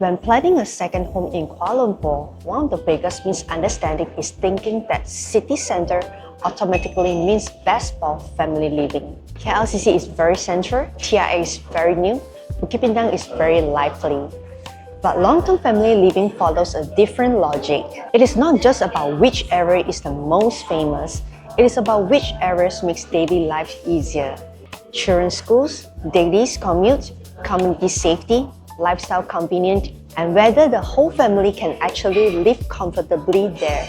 When planning a second home in Kuala Lumpur, one of the biggest misunderstandings is thinking that city centre automatically means best for family living. KLCC is very central, TIA is very new, Bukit is very lively. But long-term family living follows a different logic. It is not just about which area is the most famous, it is about which areas makes daily life easier. Children's schools, daily commute, community safety, lifestyle convenient, and whether the whole family can actually live comfortably there.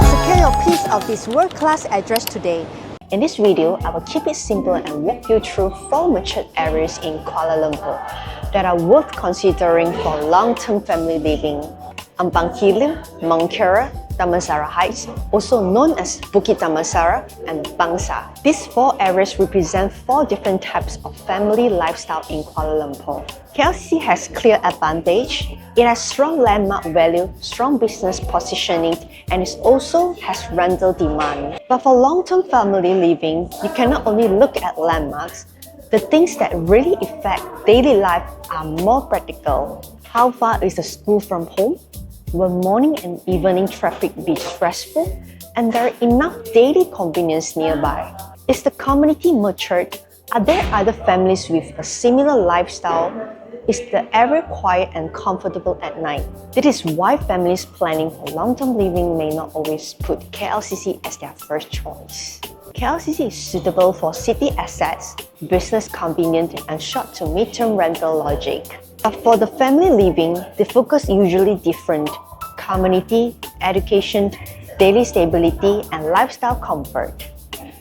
Secure your piece of this world-class address today. In this video, I will keep it simple and walk you through 4 matured areas in Kuala Lumpur that are worth considering for long-term family living. Ampang Hilir, Mont Kiara, Damansara Heights, also known as Bukit Damansara and Bangsar. These 4 areas represent 4 different types of family lifestyle in Kuala Lumpur. KLCC has clear advantage. It has strong landmark value, strong business positioning, and it also has rental demand. But for long-term family living, you cannot only look at landmarks. The things that really affect daily life are more practical. How far is the school from home? Will morning and evening traffic be stressful? And there are enough daily convenience nearby? Is the community matured? Are there other families with a similar lifestyle? Is the area quiet and comfortable at night? This is why families planning for long-term living may not always put KLCC as their first choice. KLCC is suitable for city assets, business convenient, and short to mid-term rental logic. But for the family living, the focus is usually different: community, education, daily stability, and lifestyle comfort.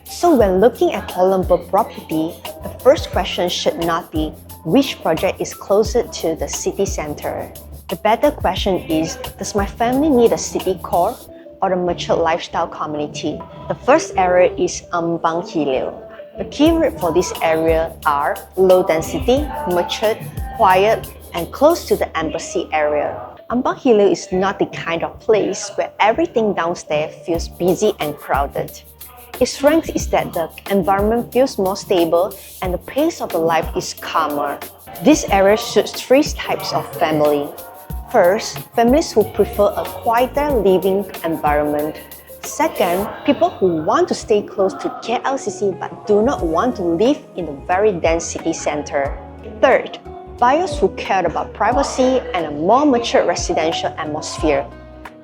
So when looking at Kuala Lumpur property, the first question should not be which project is closer to the city center. The better question is, does my family need a city core or a mature lifestyle community? The first area is Ampang Hilir. The keyword for this area are low density, matured, quiet, and close to the embassy area. Ampang Hilir is not the kind of place where everything downstairs feels busy and crowded. Its strength is that the environment feels more stable and the pace of the life is calmer. This area suits 3 types of family. First, families who prefer a quieter living environment. Second, people who want to stay close to KLCC but do not want to live in a very dense city center. Third, buyers who care about privacy and a more mature residential atmosphere.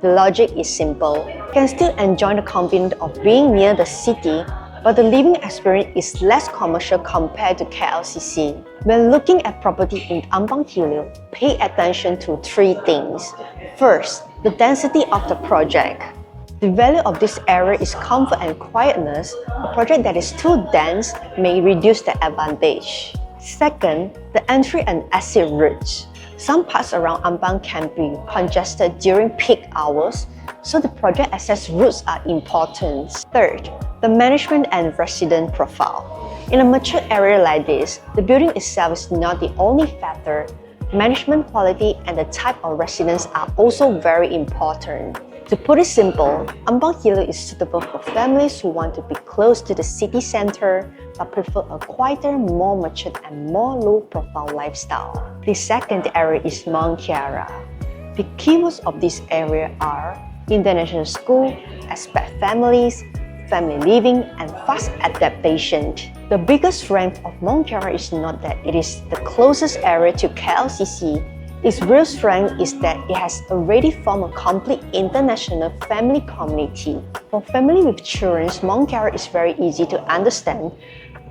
The logic is simple. You can still enjoy the convenience of being near the city, but the living experience is less commercial compared to KLCC. When looking at property in Ampang Hilir, pay attention to 3 things. First, the density of the project. The value of this area is comfort and quietness. A project that is too dense may reduce the advantage. Second, the entry and exit routes. Some parts around Ampang can be congested during peak hours, so the project access routes are important. Third, the management and resident profile. In a mature area like this, the building itself is not the only factor. Management quality and the type of residents are also very important. To put it simple, Ampang Hilir is suitable for families who want to be close to the city center but prefer a quieter, more matured, and more low-profile lifestyle. The second area is Mont Kiara. The keywords of this area are international school, expat families, family living, and fast adaptation. The biggest strength of Mont Kiara is not that it is the closest area to KLCC. Its real strength is that it has already formed a complete international family community. For family with children, Mont Kiara is very easy to understand.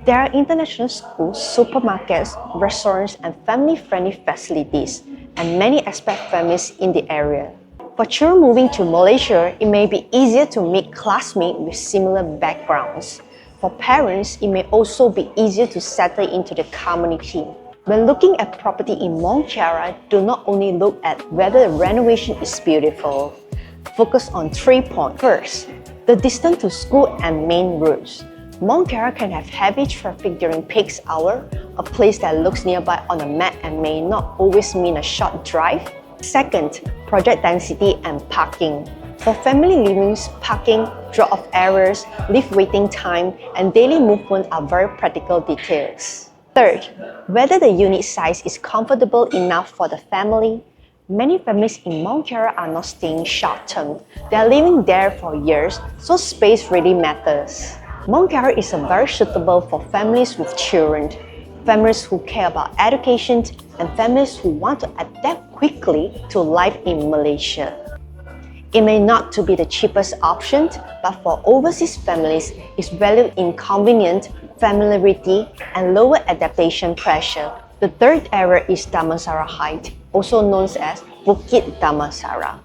There are international schools, supermarkets, restaurants, and family-friendly facilities, and many expat families in the area. For children moving to Malaysia, it may be easier to meet classmates with similar backgrounds. For parents, it may also be easier to settle into the community. When looking at property in Mont Kiara, do not only look at whether the renovation is beautiful. Focus on 3 points. First, the distance to school and main roads. Mont Kiara can have heavy traffic during peak hour, a place that looks nearby on a map and may not always mean a short drive. Second, project density and parking. For family livings, parking, drop-off areas, lift waiting time, and daily movement are very practical details. Third, whether the unit size is comfortable enough for the family. Many families in Mont Kiara are not staying short-term. They are living there for years, so space really matters. Mont Kiara is very suitable for families with children, families who care about education, and families who want to adapt quickly to life in Malaysia. It may not to be the cheapest option, but for overseas families, it's valued in convenience, familiarity, and lower adaptation pressure. The third area is Damansara Heights, also known as Bukit Damansara.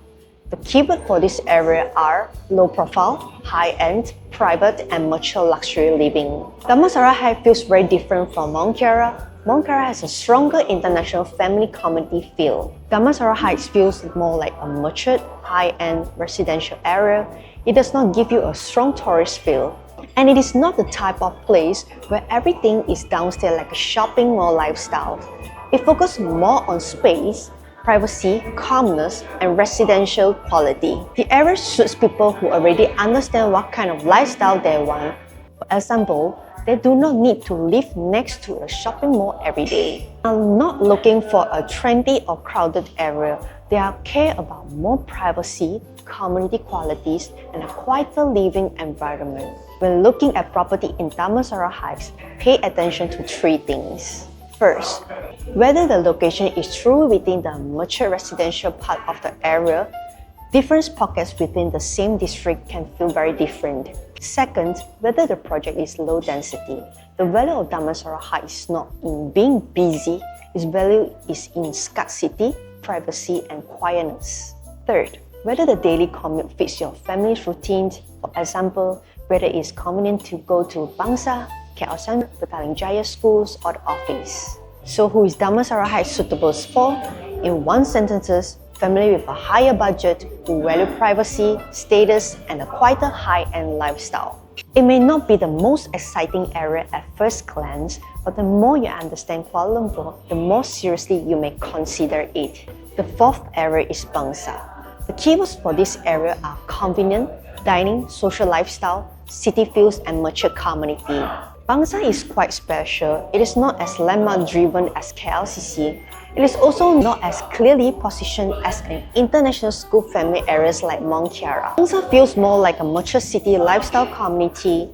The keyword for this area are low profile, high-end, private, and mature luxury living. Damansara Heights feels very different from Mont Kiara. Mont Kiara has a stronger international family community feel. Damansara Heights feels more like a matured, high-end residential area. It does not give you a strong tourist feel. And it is not the type of place where everything is downstairs like a shopping mall lifestyle. It focuses more on space, privacy, calmness, and residential quality. The area suits people who already understand what kind of lifestyle they want. For example, they do not need to live next to a shopping mall every day. They are not looking for a trendy or crowded area. They are care about more privacy, community qualities, and a quieter living environment. When looking at property in Damansara Heights, pay attention to three things. First, whether the location is truly within the mature residential part of the area. Different pockets within the same district can feel very different. Second, whether the project is low density. The value of Damansara Heights is not in being busy, its value is in scarcity, privacy, and quietness. Third, whether the daily commute fits your family's routine. For example, whether it is convenient to go to Bangsar, KLCC, Petaling Jaya schools, or the office. So who is Damansara Heights suitable for? In one sentence, family with a higher budget who value privacy, status, and a quieter high-end lifestyle. It may not be the most exciting area at first glance, but the more you understand Kuala Lumpur, the more seriously you may consider it. The fourth area is Bangsar. The keywords for this area are convenient, dining, social lifestyle, city feels, and mature community. Bangsar is quite special. It is not as landmark-driven as KLCC. It is also not as clearly positioned as an international school family areas like Mont Kiara. Bangsar feels more like a mature city lifestyle community.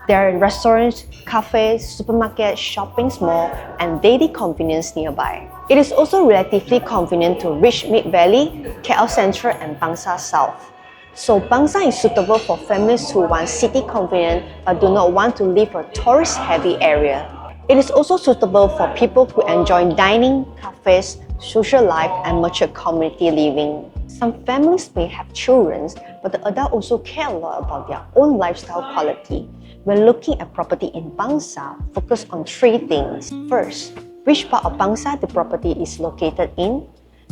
There are restaurants, cafes, supermarkets, shopping malls, and daily convenience nearby. It is also relatively convenient to reach Mid Valley, KL Central, and Bangsar South. So Bangsar is suitable for families who want city convenience but do not want to live a tourist-heavy area. It is also suitable for people who enjoy dining, cafes, social life, and mature community living. Some families may have children, but the adults also care a lot about their own lifestyle quality. When looking at property in Bangsar, focus on three things. First, which part of Bangsar the property is located in?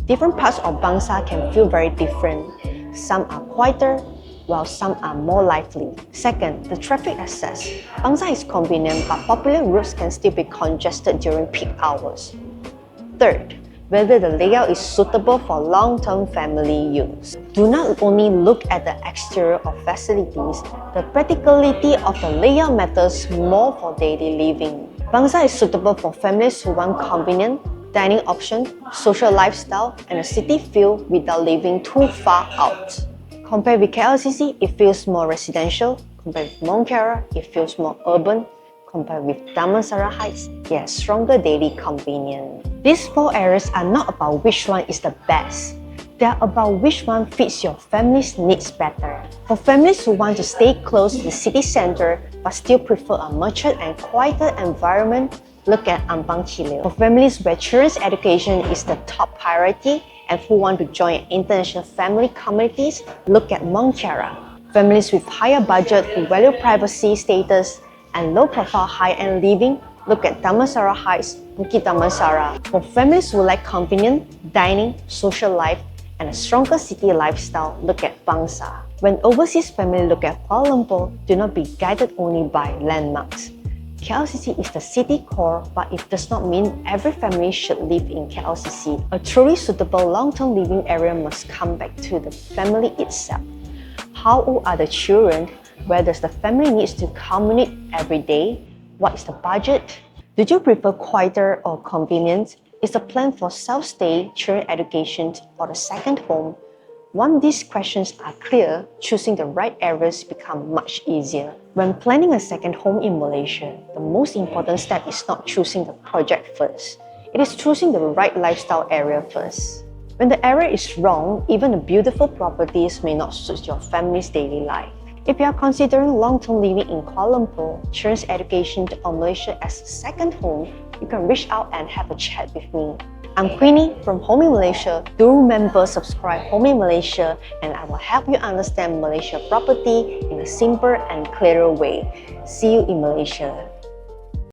Different parts of Bangsar can feel very different. Some are quieter, while some are more lively. Second, the traffic access. Bangsar is convenient, but popular routes can still be congested during peak hours. Third, whether the layout is suitable for long-term family use. Do not only look at the exterior of facilities, the practicality of the layout matters more for daily living. Bangsar is suitable for families who want convenient dining options, social lifestyle, and a city feel without living too far out. Compared with KLCC, it feels more residential. Compared with Mont Kiara, it feels more urban. Compared with Damansara Heights, it has stronger daily convenience. These four areas are not about which one is the best. They are about which one fits your family's needs better. For families who want to stay close to the city center but still prefer a matured and quieter environment, look at Ampang Hilir. For families where children's education is the top priority and who want to join international family communities, look at Mont Kiara. Families with higher budget who value privacy, status, and low-profile high-end living, look at Damansara Heights, Bukit Damansara. For families who like convenient dining, social life, and a stronger city lifestyle, look at Bangsar. When overseas families look at Kuala Lumpur, do not be guided only by landmarks. KLCC is the city core, but it does not mean every family should live in KLCC. A truly suitable long-term living area must come back to the family itself. How old are the children? Where does the family needs to communicate every day? What is the budget? Do you prefer quieter or convenient? Is the plan for self-stay, children education, or a second home? Once these questions are clear, choosing the right areas becomes much easier. When planning a second home in Malaysia, the most important step is not choosing the project first. It is choosing the right lifestyle area first. When the area is wrong, even the beautiful properties may not suit your family's daily life. If you are considering long-term living in Kuala Lumpur, children's education, or Malaysia as a second home, you can reach out and have a chat with me. I'm Queenie from Home in Malaysia. Do remember subscribe Home in Malaysia, and I will help you understand Malaysia property in a simpler and clearer way. See you in Malaysia.